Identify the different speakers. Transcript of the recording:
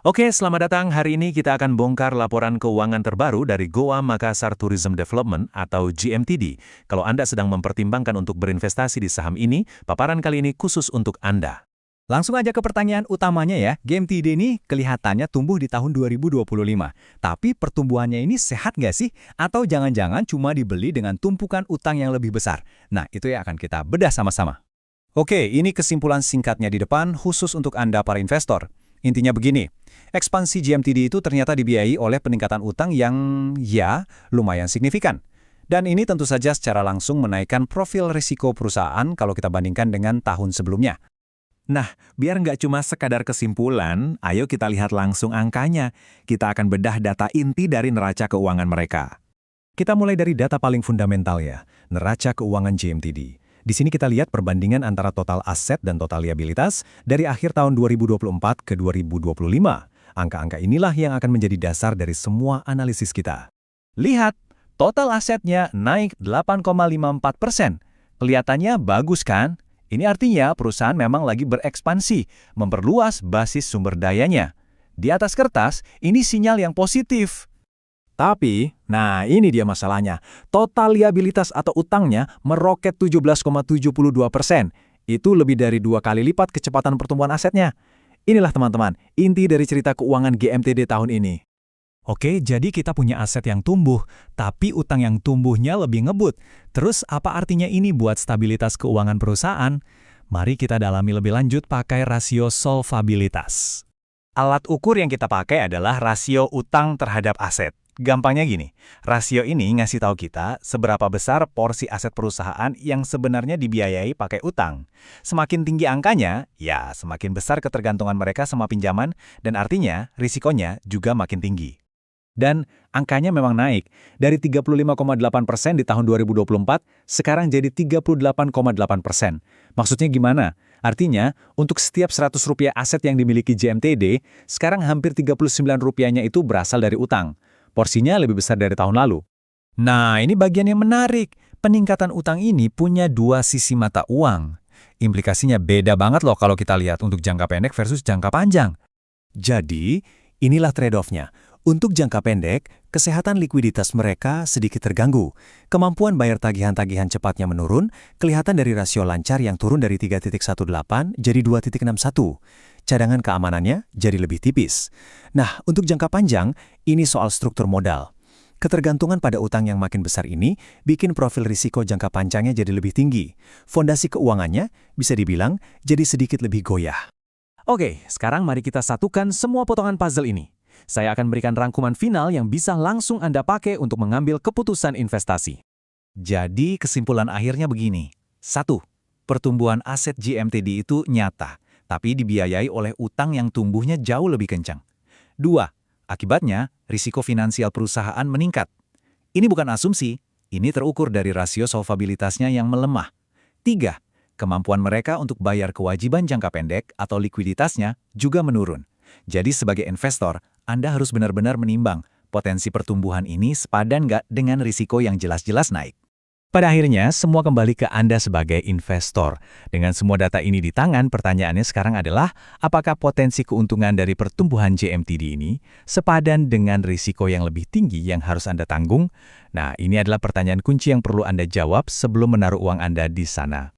Speaker 1: Oke, selamat datang. Hari ini kita akan bongkar laporan keuangan terbaru dari Goa Makassar Tourism Development atau GMTD. Kalau Anda sedang mempertimbangkan untuk berinvestasi di saham ini, paparan kali ini khusus untuk Anda.
Speaker 2: Langsung aja ke pertanyaan utamanya ya, GMTD ini kelihatannya tumbuh di tahun 2025. Tapi pertumbuhannya ini sehat nggak sih? Atau jangan-jangan cuma dibeli dengan tumpukan utang yang lebih besar? Nah, itu yang akan kita bedah sama-sama. Oke, ini kesimpulan singkatnya di depan khusus untuk Anda para investor. Intinya begini, ekspansi GMTD itu ternyata dibiayai oleh peningkatan utang yang, ya, lumayan signifikan. Dan ini tentu saja secara langsung menaikkan profil risiko perusahaan kalau kita bandingkan dengan tahun sebelumnya.
Speaker 1: Nah, biar nggak cuma sekadar kesimpulan, ayo kita lihat langsung angkanya. Kita akan bedah data inti dari neraca keuangan mereka.
Speaker 2: Kita mulai dari data paling fundamental ya, neraca keuangan GMTD. Di sini kita lihat perbandingan antara total aset dan total liabilitas dari akhir tahun 2024 ke 2025. Angka-angka inilah yang akan menjadi dasar dari semua analisis kita.
Speaker 1: Lihat, total asetnya naik 8,54%. Kelihatannya bagus kan? Ini artinya perusahaan memang lagi berekspansi, memperluas basis sumber dayanya. Di atas kertas, ini sinyal yang positif.
Speaker 2: Tapi, nah ini dia masalahnya. Total liabilitas atau utangnya meroket 17,72%. Itu lebih dari 2 kali lipat kecepatan pertumbuhan asetnya. Inilah teman-teman, inti dari cerita keuangan GMTD tahun ini. Oke, jadi kita punya aset yang tumbuh, tapi utang yang tumbuhnya lebih ngebut. Terus apa artinya ini buat stabilitas keuangan perusahaan? Mari kita dalami lebih lanjut pakai rasio solvabilitas.
Speaker 1: Alat ukur yang kita pakai adalah rasio utang terhadap aset. Gampangnya gini, rasio ini ngasih tahu kita seberapa besar porsi aset perusahaan yang sebenarnya dibiayai pakai utang. Semakin tinggi angkanya, ya semakin besar ketergantungan mereka sama pinjaman, dan artinya risikonya juga makin tinggi.
Speaker 2: Dan angkanya memang naik, dari 35,8% di tahun 2024, sekarang jadi 38,8%. Maksudnya gimana? Artinya, untuk setiap Rp100 aset yang dimiliki GMTD, sekarang hampir Rp39-nya itu berasal dari utang. Porsinya lebih besar dari tahun lalu. Nah, ini bagian yang menarik. Peningkatan utang ini punya dua sisi mata uang. Implikasinya beda banget loh kalau kita lihat untuk jangka pendek versus jangka panjang. Jadi, inilah trade-off-nya. Untuk jangka pendek, kesehatan likuiditas mereka sedikit terganggu. Kemampuan bayar tagihan-tagihan cepatnya menurun, kelihatan dari rasio lancar yang turun dari 3,18 jadi 2,61. Cadangan keamanannya jadi lebih tipis. Nah, untuk jangka panjang, ini soal struktur modal. Ketergantungan pada utang yang makin besar ini bikin profil risiko jangka panjangnya jadi lebih tinggi. Fondasi keuangannya bisa dibilang jadi sedikit lebih goyah.
Speaker 1: Oke, sekarang mari kita satukan semua potongan puzzle ini. Saya akan berikan rangkuman final yang bisa langsung Anda pakai untuk mengambil keputusan investasi. Jadi kesimpulan akhirnya begini. 1. Pertumbuhan aset GMTD itu nyata, tapi dibiayai oleh utang yang tumbuhnya jauh lebih kencang. 2. Akibatnya, risiko finansial perusahaan meningkat. Ini bukan asumsi, ini terukur dari rasio solvabilitasnya yang melemah. 3. Kemampuan mereka untuk bayar kewajiban jangka pendek atau likuiditasnya juga menurun. Jadi sebagai investor, Anda harus benar-benar menimbang potensi pertumbuhan ini sepadan nggak dengan risiko yang jelas-jelas naik. Pada akhirnya, semua kembali ke Anda sebagai investor. Dengan semua data ini di tangan, pertanyaannya sekarang adalah, apakah potensi keuntungan dari pertumbuhan GMTD ini sepadan dengan risiko yang lebih tinggi yang harus Anda tanggung? Nah, ini adalah pertanyaan kunci yang perlu Anda jawab sebelum menaruh uang Anda di sana.